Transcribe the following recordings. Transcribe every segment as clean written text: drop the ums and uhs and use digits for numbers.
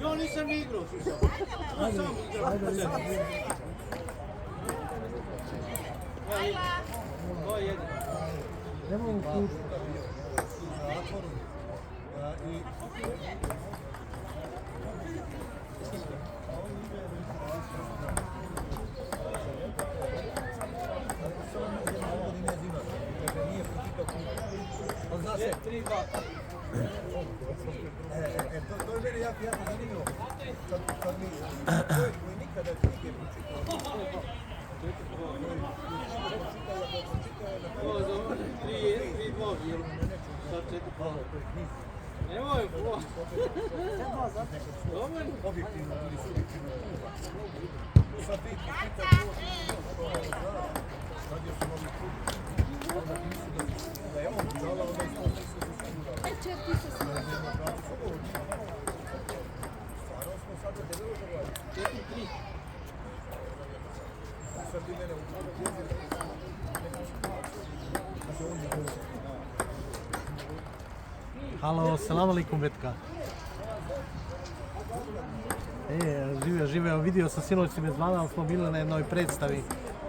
Ja, nisam igrao, To je meni jako zanimljivo. Kad mi čovjek koji nikada knjige pročitao, Nemoj, objektivno ili subjektivno. Sad ti pita sad je su novi klub, onda ti misli da je on dala, onda je to misli da su sigurali. Stvarno smo sad da debelo zagovarali. 4-3. Sad ti mene uključili neku situaciju. Znači on je govorio. Halo, salam alaikum Betka. Živeo, vidio sam sinoć si me zvala, ali smo bili na jednoj predstavi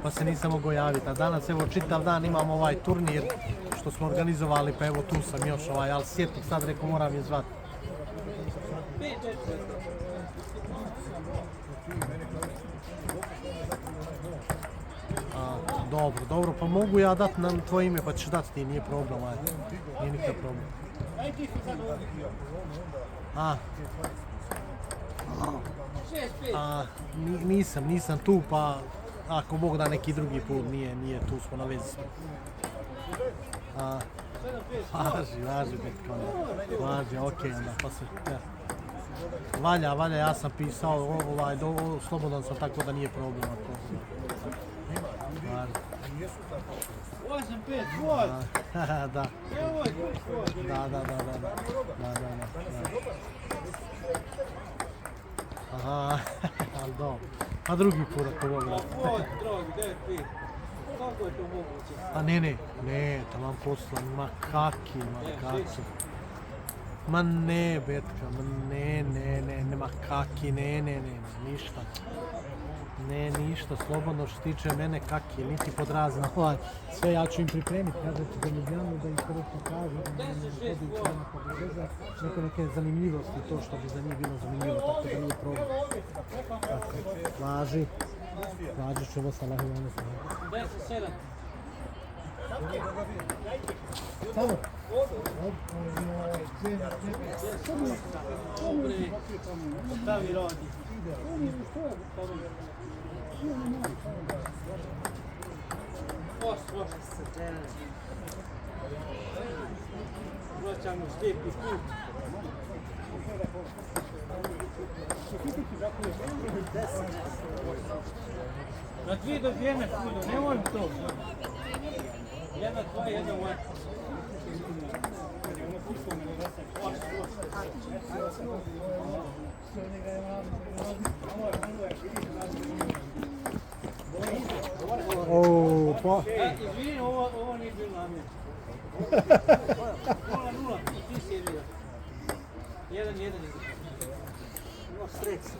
pa se nisam mogao javiti. A danas evo čitav dan imam ovaj turnir što smo organizovali pa evo tu sam još ali sjetnik sad rekao moram je zvati. Dobro, pa mogu ja dati na tvoje ime pa ćeš dati ti, nije problem, nije nikakav problem. Nisam tu pa ako Bog da neki drugi put nije tu, smo na vezi smo. Važi Betka, važi, okej onda pa se... Valja, ja sam pisao, slobodan sam tako da nije problem ako... Važi. 8-5, tvoj! Da. Evo je tvoj! Da. Aha, ali dobro. Pa drugi put ako Bog da. Tvoj, drogi, 9-5. Kako je to moguće? Pa ne, taman poslan, ma kaki. Ma ne, Betka, ma kaki, ništa. Ne, ništa, slobodno što tiče mene kaki, niti pod razna sve ja ću im pripremiti, kažete da Ljubljanu, da im korektno kažu, neke zanimljivosti, to što bi za njih bilo zanimljivo, tako da nije problem. Važi će ovo sa Lahijana. 10-7. Samo? Dobre, stavi rodi. Poš. Vraćamo slijepi put. Na 2 dobijene puno, nemoj to. 1-2, 1-1. Izvini, ovo nije bilo namjerno. 0-0, ti si je vidio. 1-1. Ima sreća.